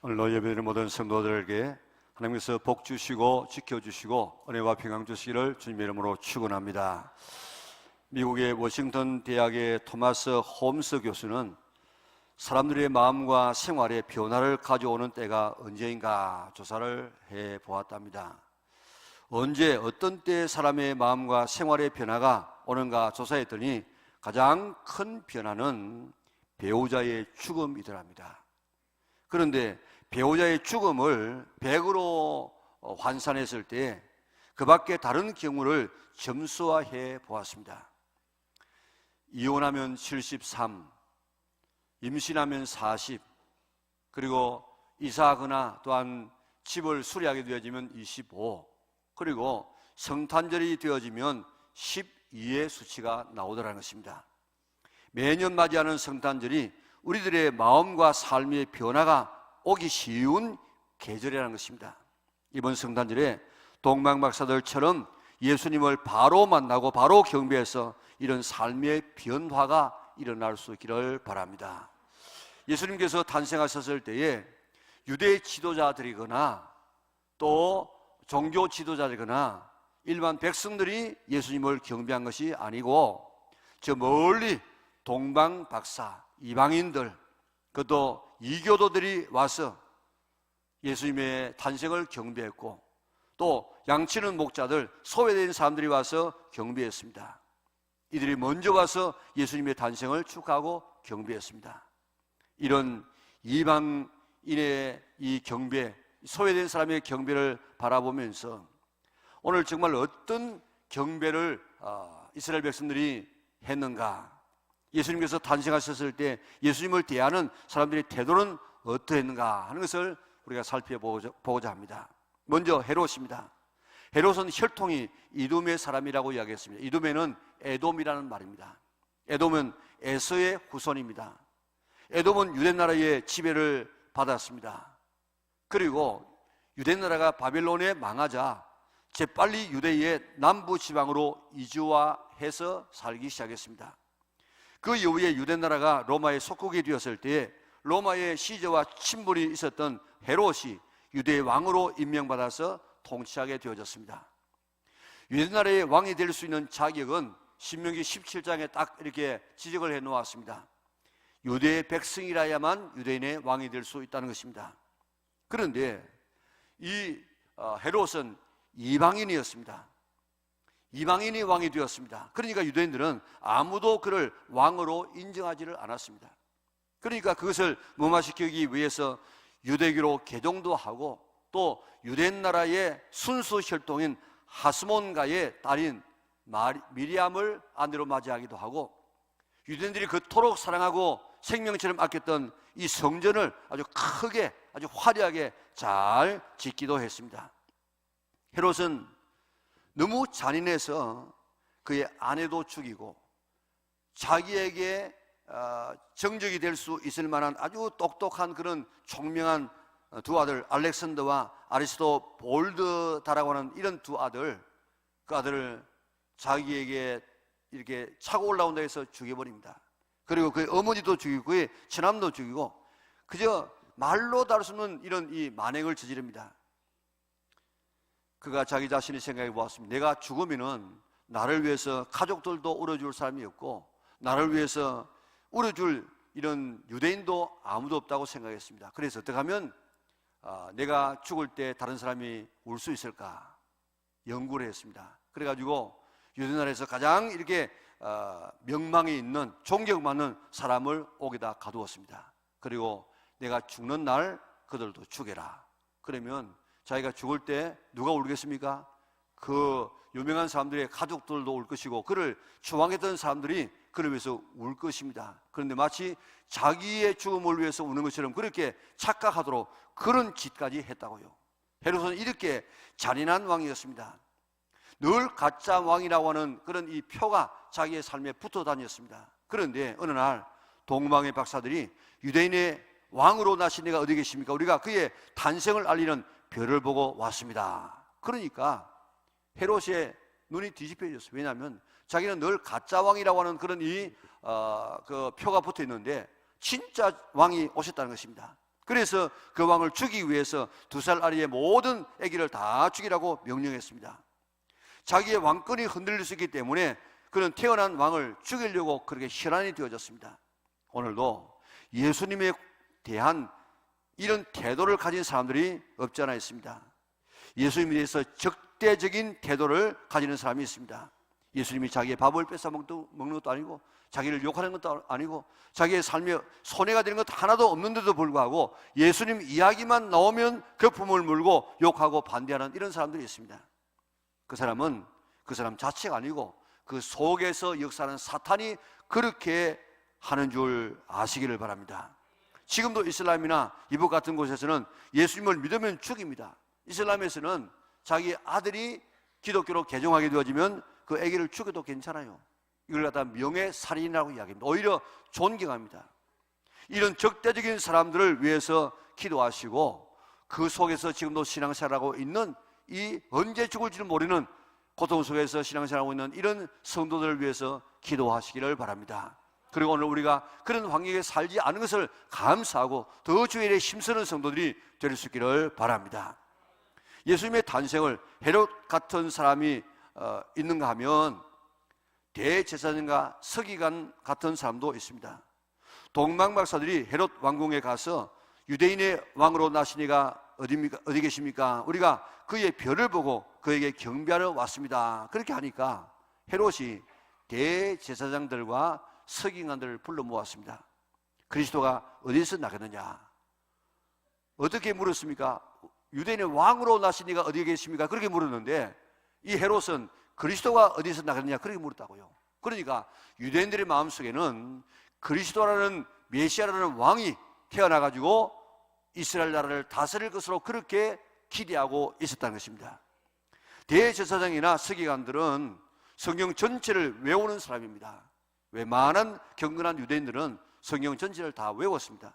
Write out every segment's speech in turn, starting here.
오늘 예배드리는 모든 성도들에게 하나님께서 복 주시고 지켜주시고 은혜와 평강 주시기를 주님의 이름으로 축원합니다. 미국의 워싱턴 대학의 토마스 홈스 교수는 사람들의 마음과 생활에 변화를 가져오는 때가 언제인가 조사를 해보았답니다. 언제 어떤 때 사람의 마음과 생활의 변화가 오는가 조사했더니 가장 큰 변화는 배우자의 죽음이더랍니다. 그런데 배우자의 죽음을 100으로 환산했을 때 그 밖에 다른 경우를 점수화해 보았습니다. 이혼하면 73, 임신하면 40, 그리고 이사하거나 또한 집을 수리하게 되어지면 25, 그리고 성탄절이 되어지면 12의 수치가 나오더라는 것입니다. 매년 맞이하는 성탄절이 우리들의 마음과 삶의 변화가 오기 쉬운 계절이라는 것입니다. 이번 성탄절에 동방박사들처럼 예수님을 바로 만나고 바로 경배해서 이런 삶의 변화가 일어날 수 있기를 바랍니다. 예수님께서 탄생하셨을 때에 유대 지도자들이거나 또 종교 지도자들이거나 일반 백성들이 예수님을 경배한 것이 아니고 저 멀리 동방박사, 이방인들, 그것도 이교도들이 와서 예수님의 탄생을 경배했고 또 양치는 목자들, 소외된 사람들이 와서 경배했습니다. 이들이 먼저 와서 예수님의 탄생을 축하하고 경배했습니다. 이런 이방인의 이 경배, 소외된 사람의 경배를 바라보면서 오늘 정말 어떤 경배를 이스라엘 백성들이 했는가? 예수님께서 탄생하셨을 때 예수님을 대하는 사람들의 태도는 어떠했는가 하는 것을 우리가 살펴보고자 합니다. 먼저 헤롯입니다. 헤롯은 혈통이 이두메 사람이라고 이야기했습니다. 이두메는 에돔이라는 말입니다. 에돔은 에서의 후손입니다. 에돔은 유대나라의 지배를 받았습니다. 그리고 유대나라가 바벨론에 망하자 재빨리 유대의 남부 지방으로 이주화해서 살기 시작했습니다. 그 이후에 유대나라가 로마의 속국이 되었을 때에 로마의 시저와 친분이 있었던 헤롯이 유대의 왕으로 임명받아서 통치하게 되어졌습니다. 유대나라의 왕이 될 수 있는 자격은 신명기 17장에 딱 이렇게 지적을 해 놓았습니다. 유대의 백성이라야만 유대인의 왕이 될 수 있다는 것입니다. 그런데 이 헤롯은 이방인이었습니다. 이방인이 왕이 되었습니다. 그러니까 유대인들은 아무도 그를 왕으로 인정하지를 않았습니다. 그러니까 그것을 무마시키기 위해서 유대교로 개종도 하고 또 유대나라의 순수 혈통인 하스몬가의 딸인 미리암을 아내로 맞이하기도 하고 유대인들이 그토록 사랑하고 생명처럼 아꼈던 이 성전을 아주 크게 아주 화려하게 잘 짓기도 했습니다. 헤롯은 너무 잔인해서 그의 아내도 죽이고 자기에게 정적이 될 수 있을 만한 아주 똑똑한 그런 총명한 두 아들 알렉산더와 아리스도 볼드다라고 하는 이런 두 아들, 그 아들을 자기에게 이렇게 차고 올라온다 해서 죽여버립니다. 그리고 그의 어머니도 죽이고 그의 처남도 죽이고 그저 말로 다룰 수 없는 이런 이 만행을 저지릅니다. 그가 자기 자신이 생각해 보았습니다. 내가 죽으면은 나를 위해서 가족들도 울어줄 사람이 없고 나를 위해서 울어줄 이런 유대인도 아무도 없다고 생각했습니다. 그래서 어떻게 하면 내가 죽을 때 다른 사람이 울 수 있을까 연구를 했습니다. 그래가지고 유대나라에서 가장 이렇게 명망이 있는 존경받는 사람을 옥에다 가두었습니다. 그리고 내가 죽는 날 그들도 죽여라. 그러면 자기가 죽을 때 누가 울겠습니까? 그 유명한 사람들의 가족들도 울 것이고 그를 추앙했던 사람들이 그를 위해서 울 것입니다. 그런데 마치 자기의 죽음을 위해서 우는 것처럼 그렇게 착각하도록 그런 짓까지 했다고요. 헤롯은 이렇게 잔인한 왕이었습니다. 늘 가짜 왕이라고 하는 그런 이 표가 자기의 삶에 붙어 다녔습니다. 그런데 어느 날 동방의 박사들이 유대인의 왕으로 나신 이가 어디 계십니까? 우리가 그의 탄생을 알리는 별을 보고 왔습니다. 그러니까 헤롯의 눈이 뒤집혀졌어요. 왜냐하면 자기는 늘 가짜 왕이라고 하는 그런 그 표가 붙어 있는데 진짜 왕이 오셨다는 것입니다. 그래서 그 왕을 죽이기 위해서 2살 아래의 모든 아기를 다 죽이라고 명령했습니다. 자기의 왕권이 흔들릴 수 있기 때문에 그는 태어난 왕을 죽이려고 그렇게 혈안이 되어졌습니다. 오늘도 예수님에 대한 이런 태도를 가진 사람들이 없지 않아 있습니다. 예수님에 대해서 적대적인 태도를 가지는 사람이 있습니다. 예수님이 자기의 밥을 뺏어 먹는 것도 아니고, 자기를 욕하는 것도 아니고, 자기의 삶에 손해가 되는 것 하나도 없는데도 불구하고 예수님 이야기만 나오면 거품을 물고 욕하고 반대하는 이런 사람들이 있습니다. 그 사람은 그 사람 자체가 아니고 그 속에서 역사하는 사탄이 그렇게 하는 줄 아시기를 바랍니다. 지금도 이슬람이나 이북 같은 곳에서는 예수님을 믿으면 죽입니다. 이슬람에서는 자기 아들이 기독교로 개종하게 되어지면 그 아기를 죽여도 괜찮아요. 이걸 갖다 명예살인이라고 이야기합니다. 오히려 존경합니다. 이런 적대적인 사람들을 위해서 기도하시고, 그 속에서 지금도 신앙생활하고 있는 이 언제 죽을지를 모르는 고통 속에서 신앙생활하고 있는 이런 성도들을 위해서 기도하시기를 바랍니다. 그리고 오늘 우리가 그런 환경에 살지 않은 것을 감사하고 더 주의 일에 힘쓰는 성도들이 될 수 있기를 바랍니다. 예수님의 탄생을 헤롯 같은 사람이 있는가 하면 대제사장과 서기관 같은 사람도 있습니다. 동방박사들이 헤롯 왕궁에 가서 유대인의 왕으로 나신 이가 어디 계십니까? 우리가 그의 별을 보고 그에게 경배하러 왔습니다. 그렇게 하니까 헤롯이 대제사장들과 서기관들을 불러 모았습니다. 그리스도가 어디서 나겠느냐? 어떻게 물었습니까? 유대인의 왕으로 나신 이가 어디 계십니까? 그렇게 물었는데 이 헤롯은 그리스도가 어디서 나겠느냐? 그렇게 물었다고요. 그러니까 유대인들의 마음속에는 그리스도라는 메시아라는 왕이 태어나가지고 이스라엘 나라를 다스릴 것으로 그렇게 기대하고 있었다는 것입니다. 대제사장이나 서기관들은 성경 전체를 외우는 사람입니다. 웬만한 경건한 유대인들은 성경 전체를 다 외웠습니다.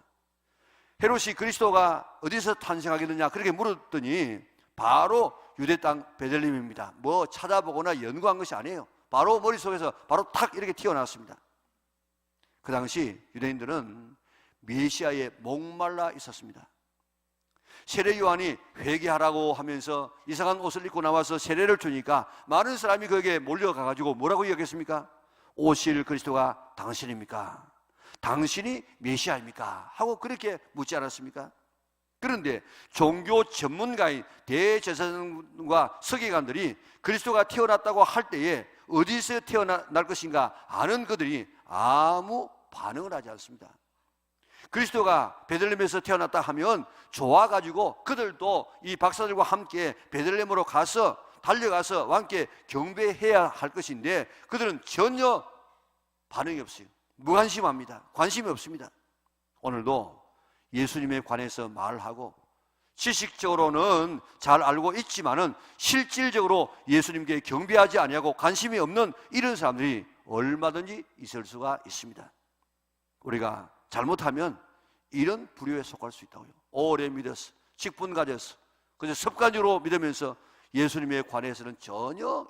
헤롯이 그리스도가 어디서 탄생하겠느냐 그렇게 물었더니 바로 유대 땅 베들레헴입니다. 뭐 찾아보거나 연구한 것이 아니에요. 바로 머릿속에서 바로 탁 이렇게 튀어나왔습니다. 그 당시 유대인들은 메시아에 목말라 있었습니다. 세례 요한이 회개하라고 하면서 이상한 옷을 입고 나와서 세례를 주니까 많은 사람이 거기에 몰려가가지고 뭐라고 이야기했습니까? 오실 그리스도가 당신입니까? 당신이 메시아입니까? 하고 그렇게 묻지 않았습니까? 그런데 종교 전문가인 대제사장과 서기관들이 그리스도가 태어났다고 할 때에 어디서 태어날 것인가 아는 그들이 아무 반응을 하지 않습니다. 그리스도가 베들레헴에서 태어났다 하면 좋아가지고 그들도 이 박사들과 함께 베들레헴으로 가서 달려가서 왕께 경배해야 할 것인데 그들은 전혀 반응이 없어요. 무관심합니다. 관심이 없습니다. 오늘도 예수님에 관해서 말하고 지식적으로는 잘 알고 있지만은 실질적으로 예수님께 경배하지 아니하고 관심이 없는 이런 사람들이 얼마든지 있을 수가 있습니다. 우리가 잘못하면 이런 부류에 속할 수 있다고요. 오래 믿었어, 직분 가졌어, 그래서 습관적으로 믿으면서 예수님에 관해서는 전혀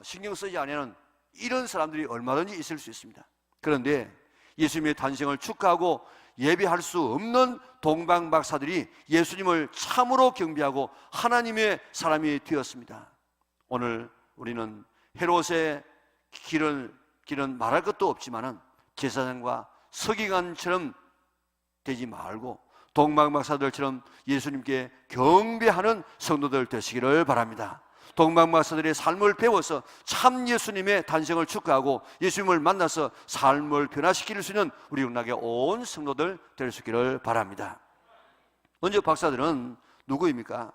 신경 쓰지 않는 이런 사람들이 얼마든지 있을 수 있습니다. 그런데 예수님의 탄생을 축하하고 예배할 수 없는 동방박사들이 예수님을 참으로 경배하고 하나님의 사람이 되었습니다. 오늘 우리는 헤롯의 길은 말할 것도 없지만은 제사장과 서기관처럼 되지 말고 동방박사들처럼 예수님께 경배하는 성도들 되시기를 바랍니다. 동방박사들의 삶을 배워서 참 예수님의 탄생을 축하하고 예수님을 만나서 삶을 변화시킬 수 있는 우리 영락의 온 성도들 될 수 있기를 바랍니다. 먼저 박사들은 누구입니까?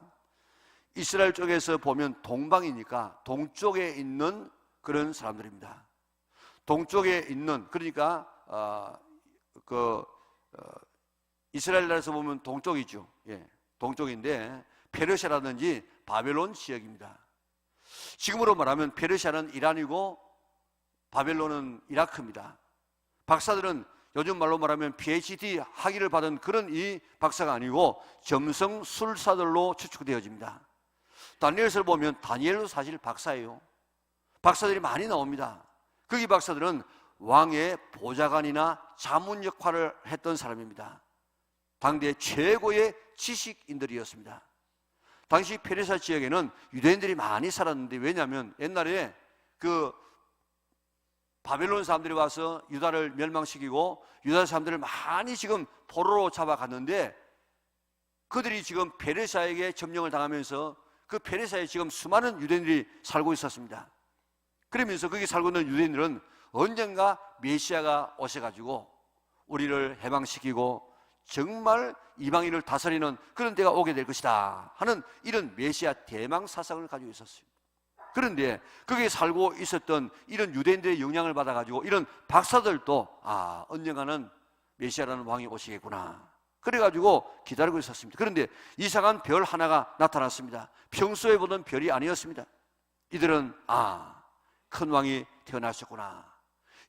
이스라엘 쪽에서 보면 동방이니까 동쪽에 있는 그런 사람들입니다. 동쪽에 있는, 그러니까 이스라엘 나라에서 보면 동쪽이죠. 예, 동쪽인데 페르시아라든지 바벨론 지역입니다. 지금으로 말하면 페르시아는 이란이고 바벨론은 이라크입니다. 박사들은 요즘 말로 말하면 PhD 학위를 받은 그런 이 박사가 아니고 점성술사들로 추측되어집니다. 다니엘서를 보면 다니엘도 사실 박사예요. 박사들이 많이 나옵니다. 거기 박사들은 왕의 보좌관이나 자문 역할을 했던 사람입니다. 당대 최고의 지식인들이었습니다. 당시 페르시아 지역에는 유대인들이 많이 살았는데, 왜냐하면 옛날에 그 바벨론 사람들이 와서 유다를 멸망시키고 유다 사람들을 많이 지금 포로로 잡아갔는데, 그들이 지금 페르시아에게 점령을 당하면서 그 페르시아에 지금 수많은 유대인들이 살고 있었습니다. 그러면서 거기 살고 있는 유대인들은 언젠가 메시아가 오셔가지고 우리를 해방시키고 정말 이방인을 다스리는 그런 때가 오게 될 것이다 하는 이런 메시아 대망 사상을 가지고 있었어요. 그런데 거기에 살고 있었던 이런 유대인들의 영향을 받아가지고 이런 박사들도 언젠가는 메시아라는 왕이 오시겠구나, 그래가지고 기다리고 있었습니다. 그런데 이상한 별 하나가 나타났습니다. 평소에 보던 별이 아니었습니다. 이들은 큰 왕이 태어나셨구나,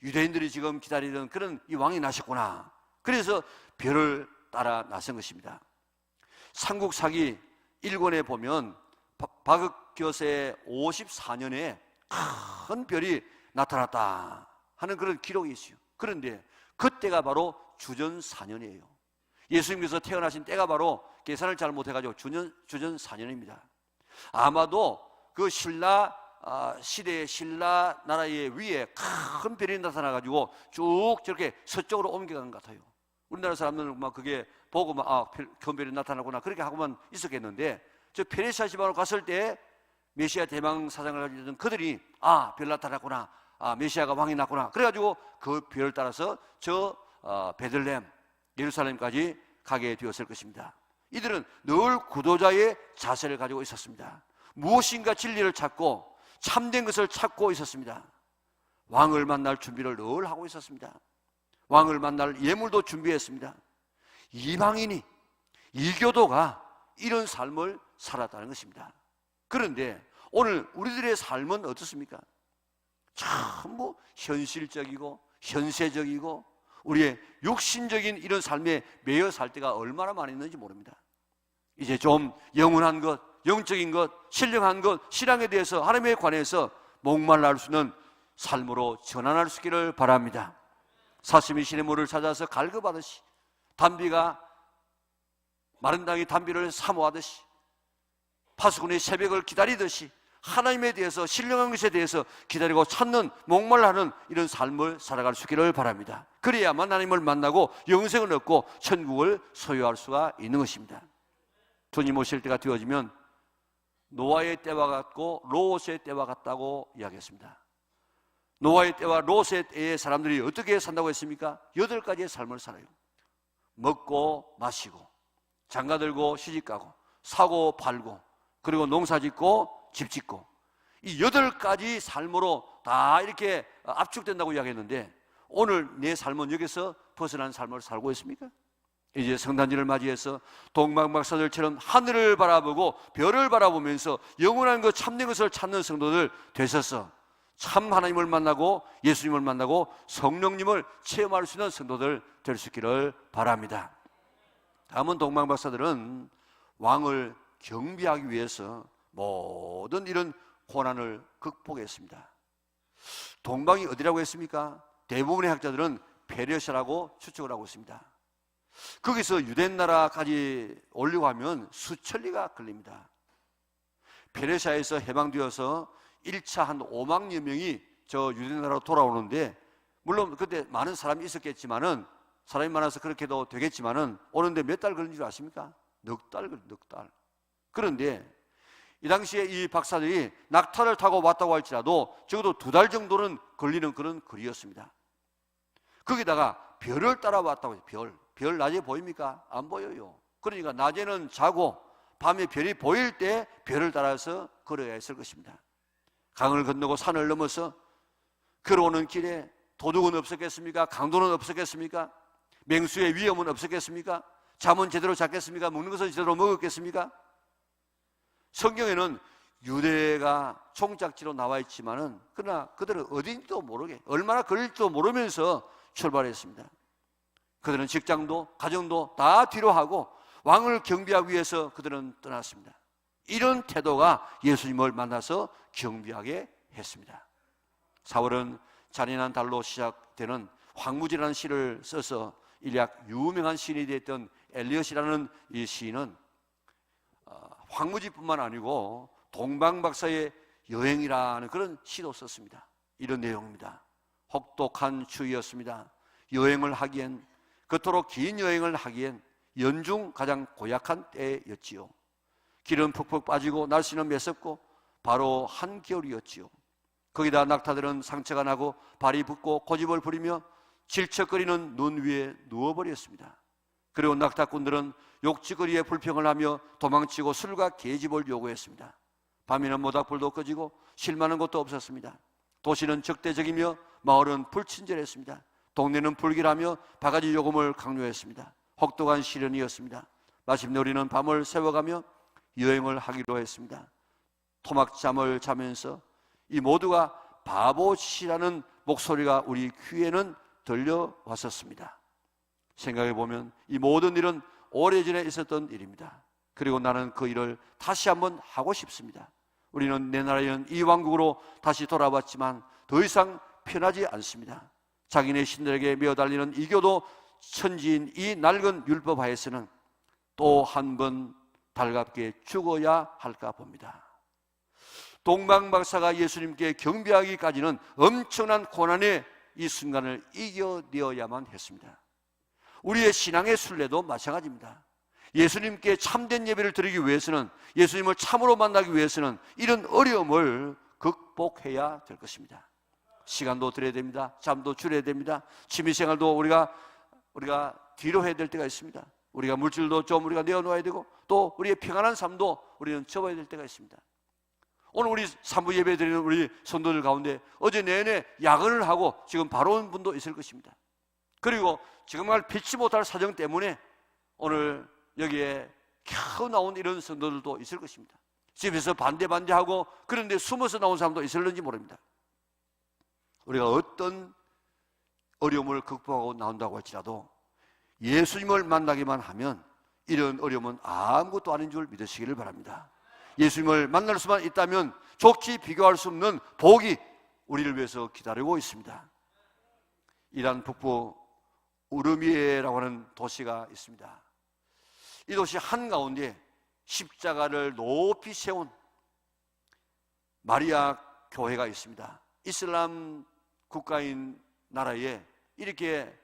유대인들이 지금 기다리던 그런 이 왕이 나셨구나, 그래서 별을 따라 나선 것입니다. 삼국사기 1권에 보면 바극겨세 54년에 큰 별이 나타났다 하는 그런 기록이 있어요. 그런데 그때가 바로 주전 4년이에요. 예수님께서 태어나신 때가 바로 계산을 잘 못해가지고 주전 4년입니다. 아마도 그 신라 시대의 신라 나라의 위에 큰 별이 나타나가지고 쭉 저렇게 서쪽으로 옮겨간 것 같아요. 우리나라 사람들은 막 그게 보고 큰 별이 나타나구나 그렇게 하고만 있었겠는데, 저 페르시아 지방으로 갔을 때 메시아 대망 사상을 가지고 있던 그들이 별 나타났구나, 메시아가 왕이 났구나, 그래가지고 그 별을 따라서 저 베들레헴 예루살렘까지 가게 되었을 것입니다. 이들은 늘 구도자의 자세를 가지고 있었습니다. 무엇인가 진리를 찾고 참된 것을 찾고 있었습니다. 왕을 만날 준비를 늘 하고 있었습니다. 왕을 만날 예물도 준비했습니다. 이방인이, 이교도가 이런 삶을 살았다는 것입니다. 그런데 오늘 우리들의 삶은 어떻습니까? 참 현실적이고 현세적이고 우리의 육신적인 이런 삶에 매여 살 때가 얼마나 많이 있는지 모릅니다. 이제 좀 영원한 것, 영적인 것, 신령한 것, 신앙에 대해서 하나님에 관해서 목말라 할 수 있는 삶으로 전환할 수 있기를 바랍니다. 사슴이 시냇물을 찾아서 갈급하듯이, 담비가 마른 땅이 담비를 사모하듯이, 파수꾼이 새벽을 기다리듯이 하나님에 대해서, 신령한 것에 대해서 기다리고 찾는, 목말라하는 이런 삶을 살아갈 수 있기를 바랍니다. 그래야만 하나님을 만나고 영생을 얻고 천국을 소유할 수가 있는 것입니다. 주님 오실 때가 되어지면 노아의 때와 같고 롯의 때와 같다고 이야기했습니다. 노아의 때와 롯의 때에 사람들이 어떻게 산다고 했습니까? 8가지의 삶을 살아요. 먹고 마시고 장가들고 시집가고 사고 팔고 그리고 농사짓고 집짓고, 이 8가지 삶으로 다 이렇게 압축된다고 이야기했는데, 오늘 내 삶은 여기서 벗어난 삶을 살고 있습니까? 이제 성탄절을 맞이해서 동방박사들처럼 하늘을 바라보고 별을 바라보면서 영원한 것, 참된 것을 찾는 성도들 되셔서 참 하나님을 만나고 예수님을 만나고 성령님을 체험할 수 있는 성도들 될 수 있기를 바랍니다. 다음은 동방박사들은 왕을 경비하기 위해서 모든 이런 고난을 극복했습니다. 동방이 어디라고 했습니까? 대부분의 학자들은 페르시아라고 추측을 하고 있습니다. 거기서 유대인 나라까지 오려고 하면 수천리가 걸립니다. 페르시아에서 해방되어서 1차 한 5만여 명이 저 유대인 나라로 돌아오는데, 물론 그때 많은 사람이 있었겠지만은, 사람이 많아서 그렇게도 되겠지만은 오는데 몇 달 걸린 줄 아십니까? 넉 달. 그런데 이 당시에 이 박사들이 낙타를 타고 왔다고 할지라도 적어도 2달 정도는 걸리는 그런 거리였습니다. 거기다가 별을 따라왔다고 해요. 별 낮에 보입니까? 안 보여요. 그러니까 낮에는 자고 밤에 별이 보일 때 별을 따라서 걸어야 했을 것입니다. 강을 건너고 산을 넘어서 걸어오는 길에 도둑은 없었겠습니까? 강도는 없었겠습니까? 맹수의 위험은 없었겠습니까? 잠은 제대로 잤겠습니까? 먹는 것은 제대로 먹었겠습니까? 성경에는 유대가 총짝지로 나와 있지만은, 그러나 그들은 어딘지도 모르게, 얼마나 걸릴지도 모르면서 출발했습니다. 그들은 직장도 가정도 다 뒤로 하고 왕을 경비하기 위해서 그들은 떠났습니다. 이런 태도가 예수님을 만나서 경비하게 했습니다. 4월은 잔인한 달로 시작되는 황무지라는 시를 써서 일약 유명한 시인이 됐던 엘리엇이라는 이 시인은 황무지뿐만 아니고 동방박사의 여행이라는 그런 시도 썼습니다. 이런 내용입니다. 혹독한 추위였습니다. 여행을 하기엔, 그토록 긴 여행을 하기엔 연중 가장 고약한 때였지요. 길은 푹푹 빠지고 날씨는 매섭고 바로 한겨울이었지요. 거기다 낙타들은 상처가 나고 발이 붓고 고집을 부리며 질척거리는 눈 위에 누워버렸습니다. 그리고 낙타꾼들은 욕지거리에 불평을 하며 도망치고 술과 계집을 요구했습니다. 밤에는 모닥불도 꺼지고 쉴만한 곳도 없었습니다. 도시는 적대적이며 마을은 불친절했습니다. 동네는 불길하며 바가지 요금을 강요했습니다. 혹독한 시련이었습니다. 마침내 우리는 밤을 새워가며 여행을 하기로 했습니다. 토막잠을 자면서 이 모두가 바보짓이라는 목소리가 우리 귀에는 들려왔었습니다. 생각해보면 이 모든 일은 오래전에 있었던 일입니다. 그리고 나는 그 일을 다시 한번 하고 싶습니다. 우리는 내 나라에는 이 왕국으로 다시 돌아왔지만 더 이상 편하지 않습니다. 자기네 신들에게 매어달리는 이교도 천지인 이 낡은 율법하에서는 또 한 번 달갑게 죽어야 할까 봅니다. 동방박사가 예수님께 경배하기까지는 엄청난 고난의 이 순간을 이겨내어야만 했습니다. 우리의 신앙의 순례도 마찬가지입니다. 예수님께 참된 예배를 드리기 위해서는, 예수님을 참으로 만나기 위해서는 이런 어려움을 극복해야 될 것입니다. 시간도 드려야 됩니다. 잠도 줄여야 됩니다. 취미생활도 우리가 뒤로 해야 될 때가 있습니다. 우리가 물질도 좀 우리가 내어놓아야 되고, 또 우리의 평안한 삶도 우리는 접어야 될 때가 있습니다. 오늘 우리 산부 예배 드리는 우리 성도들 가운데 어제 내내 야근을 하고 지금 바로 온 분도 있을 것입니다. 그리고 정말 피치 못할 사정 때문에 오늘 여기에 겨우 나온 이런 성도들도 있을 것입니다. 집에서 반대하고 그런데 숨어서 나온 사람도 있을는지 모릅니다. 우리가 어떤 어려움을 극복하고 나온다고 할지라도 예수님을 만나기만 하면 이런 어려움은 아무것도 아닌 줄 믿으시기를 바랍니다. 예수님을 만날 수만 있다면 좋게 비교할 수 없는 복이 우리를 위해서 기다리고 있습니다. 이란 북부 우르미에라고 하는 도시가 있습니다. 이 도시 한가운데 십자가를 높이 세운 마리아 교회가 있습니다. 이슬람 국가인 나라에 이렇게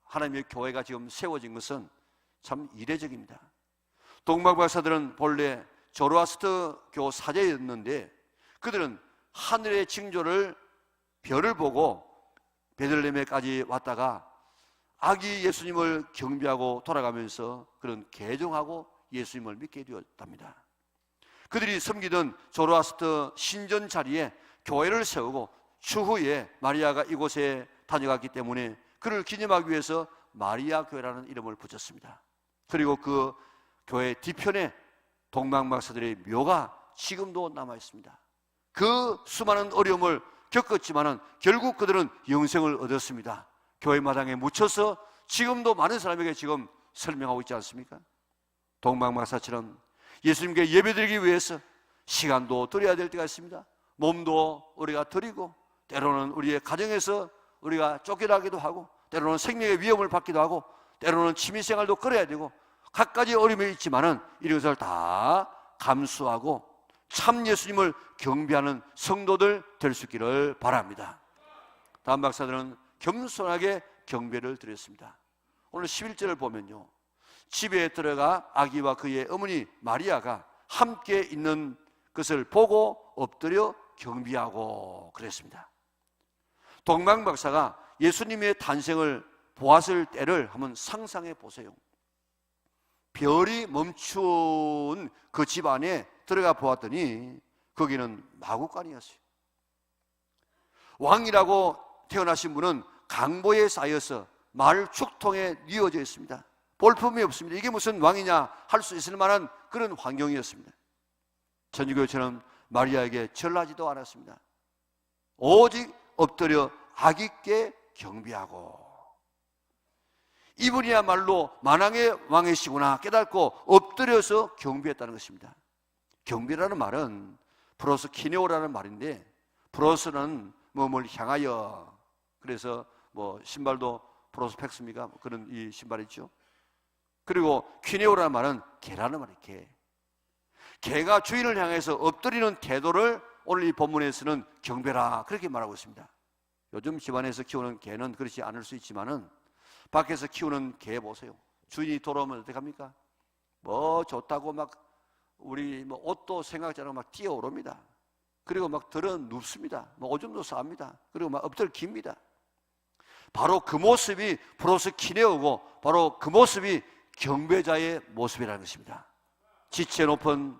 하나님의 교회가 지금 세워진 것은 참 이례적입니다. 동방박사들은 본래 조로아스터교 사제였는데 그들은 하늘의 징조를 별을 보고 베들레헴에까지 왔다가 아기 예수님을 경배하고 돌아가면서 그런 개종하고 예수님을 믿게 되었답니다. 그들이 섬기던 조로아스터 신전 자리에 교회를 세우고 추후에 마리아가 이곳에 다녀갔기 때문에 그를 기념하기 위해서 마리아 교회라는 이름을 붙였습니다. 그리고 그 교회 뒤편에 동방박사들의 묘가 지금도 남아 있습니다. 그 수많은 어려움을 겪었지만은 결국 그들은 영생을 얻었습니다. 교회 마당에 묻혀서 지금도 많은 사람에게 지금 설명하고 있지 않습니까? 동방박사처럼 예수님께 예배드리기 위해서 시간도 드려야 될 때가 있습니다. 몸도 우리가 드리고, 때로는 우리의 가정에서 우리가 쫓겨나기도 하고, 때로는 생명의 위험을 받기도 하고, 때로는 취미생활도 끌어야 되고, 갖가지 어려움이 있지만은 이런 것을 다 감수하고 참 예수님을 경배하는 성도들 될 수 있기를 바랍니다. 다음 박사들은 겸손하게 경배를 드렸습니다. 오늘 11절을 보면요, 집에 들어가 아기와 그의 어머니 마리아가 함께 있는 것을 보고 엎드려 경배하고 그랬습니다. 동방박사가 예수님의 탄생을 보았을 때를 한번 상상해 보세요. 별이 멈춘 그 집 안에 들어가 보았더니 거기는 마구간이었어요. 왕이라고 태어나신 분은 강보에 쌓여서 말 축통에 뉘어져 있습니다. 볼품이 없습니다. 이게 무슨 왕이냐 할 수 있을 만한 그런 환경이었습니다. 천주교처럼 마리아에게 절하지도 않았습니다. 오직 엎드려 아기께 경배하고, 이분이야말로 만왕의 왕이시구나 깨닫고 엎드려서 경배했다는 것입니다. 경배라는 말은 프로스키네오라는 말인데, 프로스는 뭐뭘 향하여, 그래서 뭐 신발도 프로스펙스입니까? 그런 이 신발이죠. 그리고 퀴네오라는 말은 개라는 말이에요. 개. 개가 주인을 향해서 엎드리는 태도를 오늘 이 본문에서는 경배라 그렇게 말하고 있습니다. 요즘 집안에서 키우는 개는 그렇지 않을 수 있지만은 밖에서 키우는 개 보세요. 주인이 돌아오면 어떻게 합니까? 뭐 좋다고 막 우리 뭐 옷도 생각지 않고 막 뛰어오릅니다. 그리고 막 들어 눕습니다. 뭐 오줌도 쌉니다. 그리고 막 엎드려 깁니다. 바로 그 모습이 프로스키네오고 바로 그 모습이 경배자의 모습이라는 것입니다. 지체 높은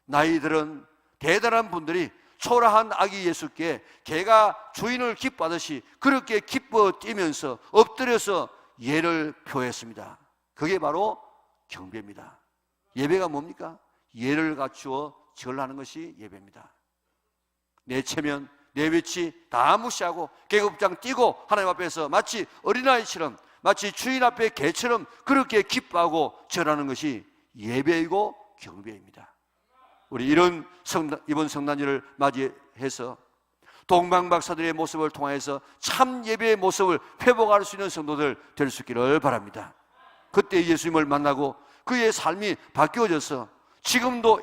나이 들은 대단한 분들이 초라한 아기 예수께 개가 주인을 기뻐하듯이 그렇게 기뻐 뛰면서 엎드려서 예를 표했습니다. 그게 바로 경배입니다. 예배가 뭡니까? 예를 갖추어 절하는 것이 예배입니다. 내 체면, 내 위치 다 무시하고 계급장 뛰고 하나님 앞에서 마치 어린아이처럼 마치 주인 앞에 개처럼 그렇게 기뻐하고 절하는 것이 예배이고 경배입니다. 우리 이번 성탄절을 맞이해서 동방박사들의 모습을 통해서 참 예배의 모습을 회복할 수 있는 성도들 될 수 있기를 바랍니다. 그때 예수님을 만나고 그의 삶이 바뀌어져서 지금도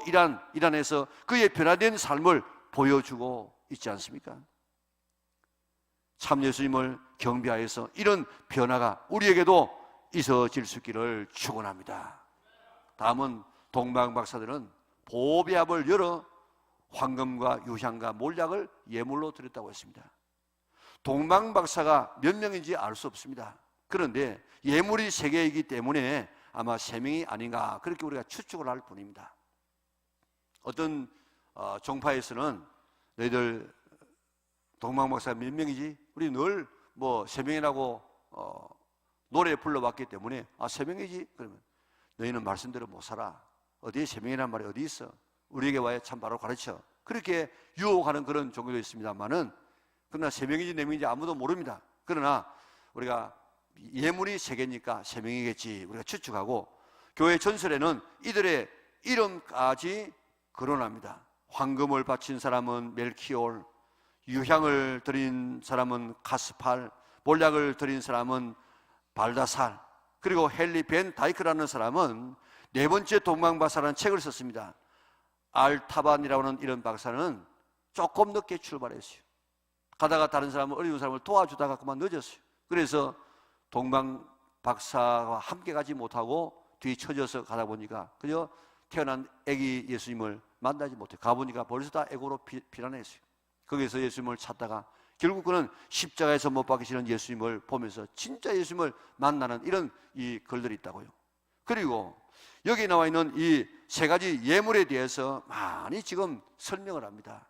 이란에서 그의 변화된 삶을 보여주고 있지 않습니까? 참 예수님을 경배하여서 이런 변화가 우리에게도 있어질 수 있기를 축원합니다. 다음은 동방박사들은 보배압을 열어 황금과 유향과 몰약을 예물로 드렸다고 했습니다. 동방박사가 몇 명인지 알 수 없습니다. 그런데 예물이 3개이기 때문에 아마 3명이 아닌가 그렇게 우리가 추측을 할 뿐입니다. 어떤 종파에서는 너희들 동방박사 몇 명이지? 우리 늘 뭐 3명이라고 노래 불러왔기 때문에 3명이지? 그러면 너희는 말씀대로 못 살아. 어디에 3명이란 말이 어디 있어? 우리에게 와야 참 바로 가르쳐. 그렇게 유혹하는 그런 종교도 있습니다만은 그러나 3명인지 4명인지 아무도 모릅니다. 그러나 우리가 예물이 3개니까 3명이겠지 우리가 추측하고 교회 전설에는 이들의 이름까지 거론합니다. 황금을 바친 사람은 멜키올, 유향을 드린 사람은 가스팔, 몰약을 드린 사람은 발다살, 그리고 헨리 벤 다이크라는 사람은 4번째 동방박사라는 책을 썼습니다. 알타반이라고 하는 이런 박사는 조금 늦게 출발했어요. 가다가 다른 사람을 어려운 사람을 도와주다가 그만 늦었어요. 그래서 동방박사와 함께 가지 못하고 뒤처져서 가다 보니까 그저 태어난 아기 예수님을 만나지 못해요. 가보니까 벌써 다 애고로 피난했어요. 거기서 예수님을 찾다가 결국 그는 십자가에서 못 박히시는 예수님을 보면서 진짜 예수님을 만나는 이런 이 글들이 있다고요. 그리고 여기 나와 있는 이 3가지 예물에 대해서 많이 지금 설명을 합니다.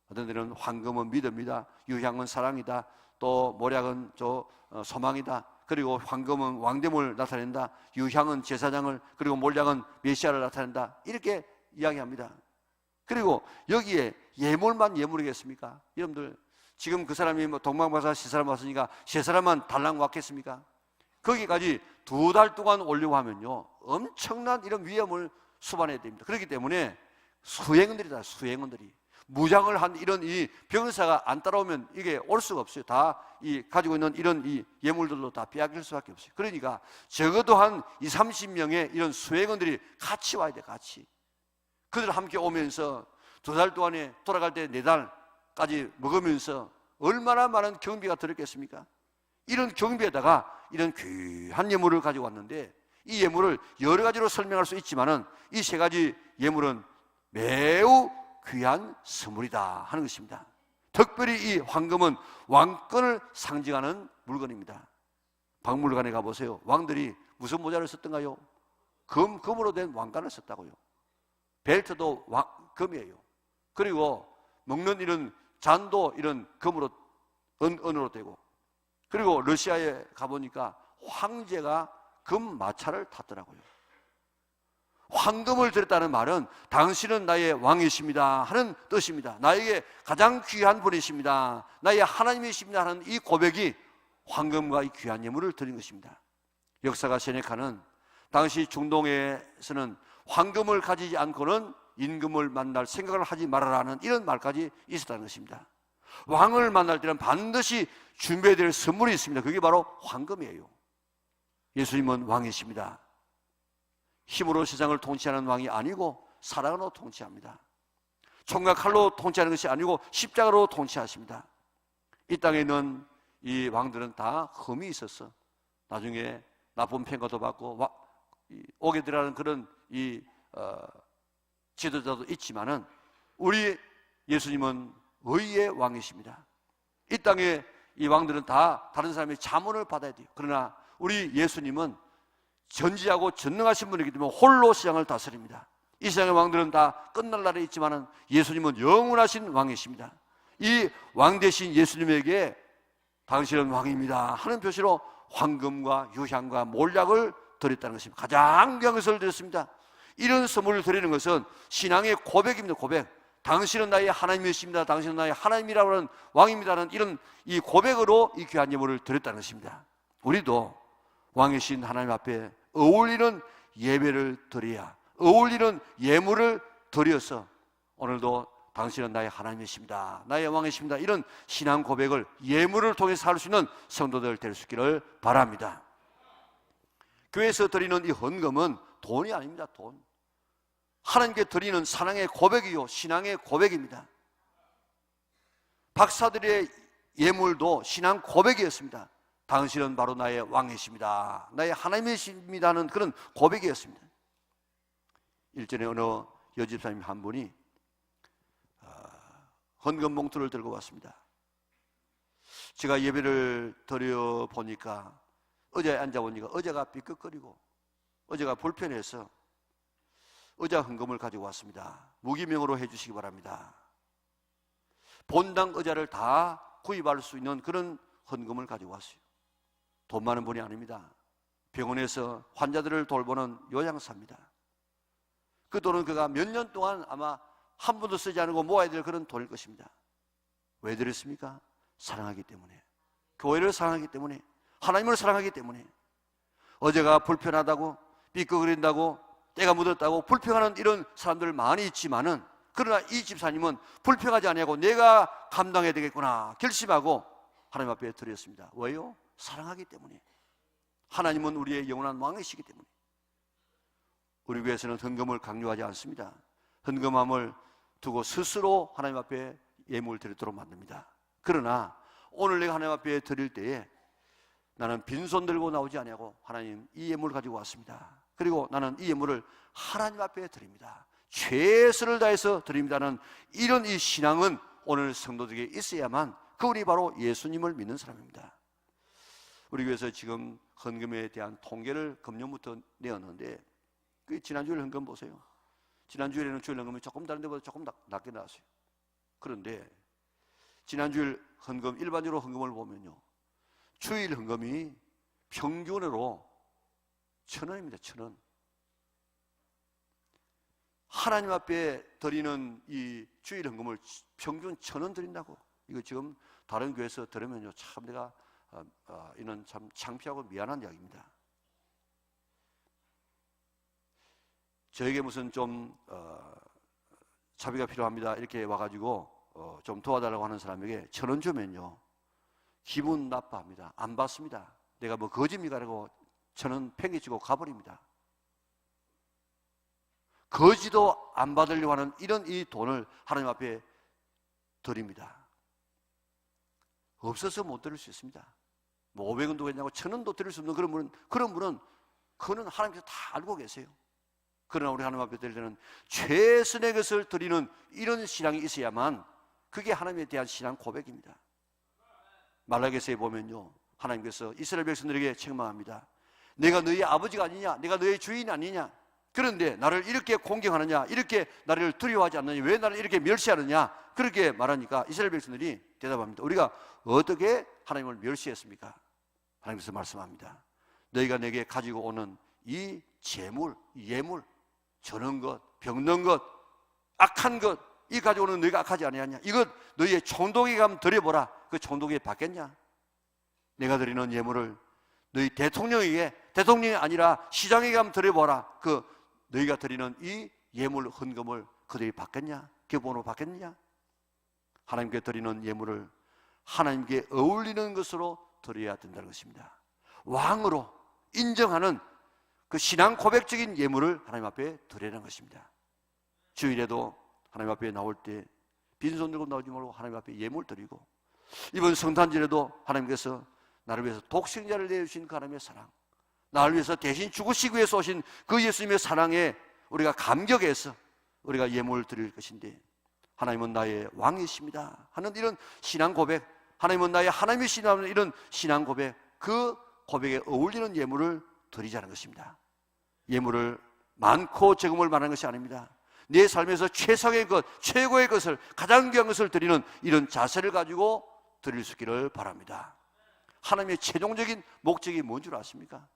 어떤 데는 황금은 믿음이다, 유향은 사랑이다, 또 몰약은 소망이다, 그리고 황금은 왕됨을 나타낸다, 유향은 제사장을, 그리고 몰약은 메시아를 나타낸다, 이렇게 이야기합니다. 그리고 여기에 예물만 예물이겠습니까? 여러분들 지금 그 사람이 뭐 동방박사 세 사람 왔으니까 세 사람만 달랑 왔겠습니까? 거기까지 2달 동안 오려고 하면요 엄청난 이런 위험을 수반해야 됩니다. 그렇기 때문에 수행원들이다. 수행원들이 무장을 한 이런 이 병사가 안 따라오면 이게 올 수가 없어요. 다 이 가지고 있는 이런 이 예물들도 다 빼앗길 수밖에 없어요. 그러니까 적어도 한 20-30명의 이런 수행원들이 같이 와야 돼. 같이 그들 함께 오면서 2달 동안에 돌아갈 때 4달까지 먹으면서 얼마나 많은 경비가 들었겠습니까? 이런 경비에다가 이런 귀한 예물을 가지고 왔는데 이 예물을 여러 가지로 설명할 수 있지만은 이 3가지 예물은 매우 귀한 선물이다 하는 것입니다. 특별히 이 황금은 왕권을 상징하는 물건입니다. 박물관에 가보세요. 왕들이 무슨 모자를 썼던가요? 금으로 된 왕관을 썼다고요. 벨트도 금이에요. 그리고 먹는 이런 잔도 이런 금으로 은으로 되고, 그리고 러시아에 가보니까 황제가 금 마차를 탔더라고요. 황금을 드렸다는 말은 당신은 나의 왕이십니다 하는 뜻입니다. 나에게 가장 귀한 분이십니다, 나의 하나님이십니다 하는 이 고백이 황금과 이 귀한 예물을 드린 것입니다. 역사가 세네카는 당시 중동에서는 황금을 가지지 않고는 임금을 만날 생각을 하지 말아라는 이런 말까지 있었다는 것입니다. 왕을 만날 때는 반드시 준비해야 될 선물이 있습니다. 그게 바로 황금이에요. 예수님은 왕이십니다. 힘으로 세상을 통치하는 왕이 아니고 사랑으로 통치합니다. 총과 칼로 통치하는 것이 아니고 십자가로 통치하십니다. 이 땅에 있는 이 왕들은 다 흠이 있었어. 나중에 나쁜 평가도 받고 오게 되라는 그런 지도자도 있지만은 우리 예수님은 의의 왕이십니다. 이 땅에 이 왕들은 다 다른 사람의 자문을 받아야 돼요. 그러나 우리 예수님은 전지하고 전능하신 분이기 때문에 홀로 세상을 다스립니다. 이 세상의 왕들은 다 끝날 날에 있지만은 예수님은 영원하신 왕이십니다. 이 왕 대신 예수님에게 당신은 왕입니다 하는 표시로 황금과 유향과 몰약을 드렸다는 것입니다. 가장 귀한 것을 드렸습니다. 이런 선물을 드리는 것은 신앙의 고백입니다. 고백. 당신은 나의 하나님이십니다. 당신은 나의 하나님이라고 하는 왕입니다는 이런 이 고백으로 이 귀한 예물을 드렸다는 것입니다. 우리도 왕이신 하나님 앞에 어울리는 예배를 드려야, 어울리는 예물을 드려서 오늘도 당신은 나의 하나님이십니다, 나의 왕이십니다, 이런 신앙 고백을 예물을 통해 살 수 있는 성도들 될 수 있기를 바랍니다. 교회에서 드리는 이 헌금은 돈이 아닙니다. 돈. 하나님께 드리는 사랑의 고백이요, 신앙의 고백입니다. 박사들의 예물도 신앙 고백이었습니다. 당신은 바로 나의 왕이십니다, 나의 하나님이십니다 하는 그런 고백이었습니다. 일전에 어느 여집사님 한 분이 헌금 봉투를 들고 왔습니다. 제가 예배를 드려 보니까 의자에 앉아보니까 의자가 삐끗거리고 의자가 불편해서 의자 헌금을 가지고 왔습니다. 무기명으로 해주시기 바랍니다. 본당 의자를 다 구입할 수 있는 그런 헌금을 가지고 왔어요. 돈 많은 분이 아닙니다. 병원에서 환자들을 돌보는 요양사입니다. 그 돈은 그가 몇 년 동안 아마 한 번도 쓰지 않고 모아야 될 그런 돈일 것입니다. 왜 드렸습니까? 사랑하기 때문에, 교회를 사랑하기 때문에, 하나님을 사랑하기 때문에. 어제가 불편하다고, 삐끗거린다고, 때가 묻었다고 불평하는 이런 사람들 많이 있지만은, 그러나 이 집사님은 불평하지 아니하고 내가 감당해야 되겠구나 결심하고 하나님 앞에 드렸습니다. 왜요? 사랑하기 때문에. 하나님은 우리의 영원한 왕이시기 때문에. 우리 교회에서는 헌금을 강요하지 않습니다. 헌금함을 두고 스스로 하나님 앞에 예물을 드리도록 만듭니다. 그러나 오늘 내가 하나님 앞에 드릴 때에 나는 빈손 들고 나오지 아니하고, 하나님 이 예물을 가지고 왔습니다, 그리고 나는 이 예물을 하나님 앞에 드립니다, 최선을 다해서 드립니다는 이런 이 신앙은 오늘 성도들에게 있어야만 그분이 바로 예수님을 믿는 사람입니다. 우리 교회에서 지금 헌금에 대한 통계를 금년부터 내었는데, 그 지난주일 헌금 보세요. 지난주에는 주일 헌금이 조금 다른 데보다 조금 낮게 나왔어요. 그런데 지난주일 헌금, 일반적으로 헌금을 보면요, 주일 헌금이 평균으로 1,000원입니다. 1,000원. 하나님 앞에 드리는 이 주일 헌금을 평균 1,000원 드린다고. 이거 지금 다른 교회에서 들으면요, 참 내가 이는 참 창피하고 미안한 이야기입니다. 저에게 무슨 좀 자비가 필요합니다 이렇게 와가지고 좀 도와달라고 하는 사람에게 1,000원 주면요, 기분 나빠합니다. 안 받습니다. 내가 뭐 거짓입니까? 라고 1,000원 팽개치고 가버립니다. 거지도 안 받으려고 하는 이런 이 돈을 하나님 앞에 드립니다. 없어서 못 드릴 수 있습니다. 뭐 500원도 괜찮고 1,000원도 드릴 수 없는 그런 분은 그거는 하나님께서 다 알고 계세요. 그러나 우리 하나님 앞에 드릴 때는 최선의 것을 드리는 이런 신앙이 있어야만 그게 하나님에 대한 신앙 고백입니다. 말라기서에 보면요, 하나님께서 이스라엘 백성들에게 책망합니다. 내가 너희 아버지가 아니냐, 내가 너희 주인 아니냐, 그런데 나를 이렇게 공경하느냐, 이렇게 나를 두려워하지 않느냐, 왜 나를 이렇게 멸시하느냐, 그렇게 말하니까 이스라엘 백성들이 대답합니다. 우리가 어떻게 하나님을 멸시했습니까? 하나님께서 말씀합니다. 너희가 내게 가지고 오는 이 재물, 예물, 저는 것, 병든 것, 악한 것, 이 가져오는 너희가 악하지 아니하냐, 이것 너희의 총독에게 가면 드려보라. 그 총독이 받겠냐? 내가 드리는 예물을 너희 대통령이 아니라 시장에게 가면 드려보라. 그 너희가 드리는 이 예물 헌금을 그들이 받겠냐? 기본으로 받겠느냐? 하나님께 드리는 예물을 하나님께 어울리는 것으로 드려야 된다는 것입니다. 왕으로 인정하는 그 신앙 고백적인 예물을 하나님 앞에 드리는 것입니다. 주일에도 하나님 앞에 나올 때 빈손 들고 나오지 말고 하나님 앞에 예물 드리고, 이번 성탄절에도 하나님께서 나를 위해서 독생자를 내주신 그 하나님의 사랑, 나를 위해서 대신 죽으시기 위해서 오신 그 예수님의 사랑에 우리가 감격해서 우리가 예물을 드릴 것인데, 하나님은 나의 왕이십니다 하는 이런 신앙 고백, 하나님은 나의 하나님이시다 하는 이런 신앙 고백, 그 고백에 어울리는 예물을 드리자는 것입니다. 예물을 많고 적음을 말하는 것이 아닙니다. 내 삶에서 최상의 것, 최고의 것을, 가장 귀한 것을 드리는 이런 자세를 가지고 드릴 수 있기를 바랍니다. 하나님의 최종적인 목적이 뭔 줄 아십니까?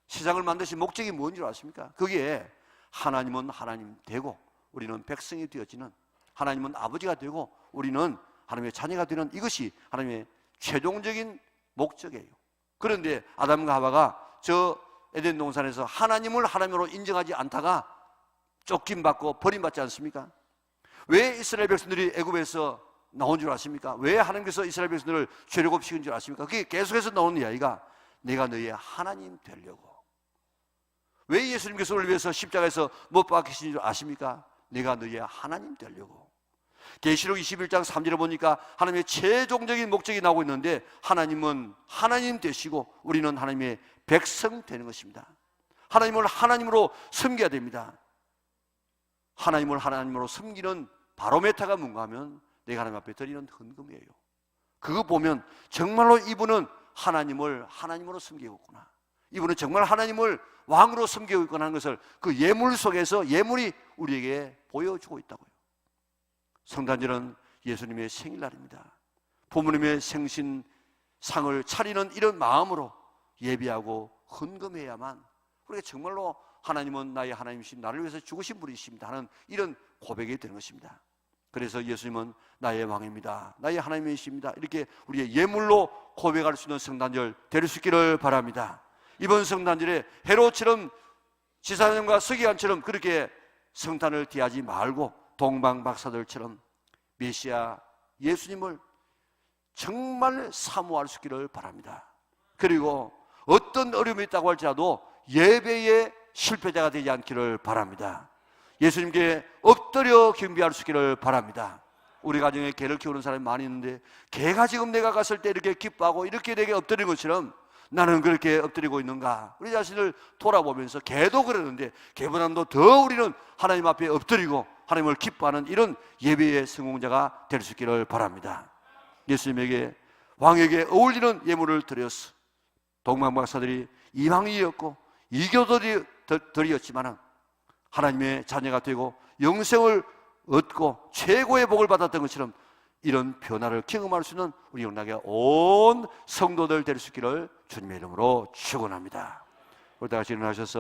세상을 만드신 목적이 뭔 줄 아십니까? 그게 하나님은 하나님 되고 우리는 백성이 되어지는, 하나님은 아버지가 되고 우리는 하나님의 자녀가 되는, 이것이 하나님의 최종적인 목적이에요. 그런데 아담과 하와가 저 에덴 동산에서 하나님을 하나님으로 인정하지 않다가 쫓김받고 버림받지 않습니까? 왜 이스라엘 백성들이 애굽에서 나온 줄 아십니까? 왜 하나님께서 이스라엘 백성들을 죄를 줄 아십니까? 그게 계속해서 나오는 이야기가 내가 너희의 하나님 되려고. 왜 예수님께서 우리를 위해서 십자가에서 못 박히신 줄 아십니까? 내가 너희의 하나님 되려고. 계시록 21장 3절에 보니까 하나님의 최종적인 목적이 나오고 있는데, 하나님은 하나님 되시고 우리는 하나님의 백성 되는 것입니다. 하나님을 하나님으로 섬겨야 됩니다. 하나님을 하나님으로 섬기는 바로메타가 뭔가 하면 내가 하나님 앞에 드리는 헌금이에요. 그거 보면 정말로 이분은 하나님을 하나님으로 섬기고 있구나, 이분은 정말 하나님을 왕으로 섬기고 있구나 하는 것을 그 예물 속에서 예물이 우리에게 보여주고 있다고요. 성탄절은 예수님의 생일날입니다. 부모님의 생신상을 차리는 이런 마음으로 예비하고 헌금해야만 우리가 정말로 하나님은 나의 하나님이신, 나를 위해서 죽으신 분이십니다 하는 이런 고백이 되는 것입니다. 그래서 예수님은 나의 왕입니다, 나의 하나님이십니다, 이렇게 우리의 예물로 고백할 수 있는 성탄절 될 수 있기를 바랍니다. 이번 성탄절에 헤롯처럼, 지사장과 서기관처럼 그렇게 성탄을 대하지 말고 동방박사들처럼 메시아 예수님을 정말 사모할 수 있기를 바랍니다. 그리고 어떤 어려움이 있다고 할지라도 예배의 실패자가 되지 않기를 바랍니다. 예수님께 엎드려 경배할 수 있기를 바랍니다. 우리 가정에 개를 키우는 사람이 많이 있는데, 개가 지금 내가 갔을 때 이렇게 기뻐하고 이렇게 내게 엎드리는 것처럼 나는 그렇게 엎드리고 있는가? 우리 자신을 돌아보면서, 개도 그러는데 개보다도 더 우리는 하나님 앞에 엎드리고 하나님을 기뻐하는 이런 예배의 성공자가 될 수 있기를 바랍니다. 예수님에게, 왕에게 어울리는 예물을 드렸어. 동방박사들이 이방인이었고 이교도들이었지만 하나님의 자녀가 되고 영생을 얻고 최고의 복을 받았던 것처럼 이런 변화를 경험할 수 있는 우리 영락의 온 성도들 될 수 있기를 주님의 이름으로 축원합니다. 우리 다 같이 일어나셔서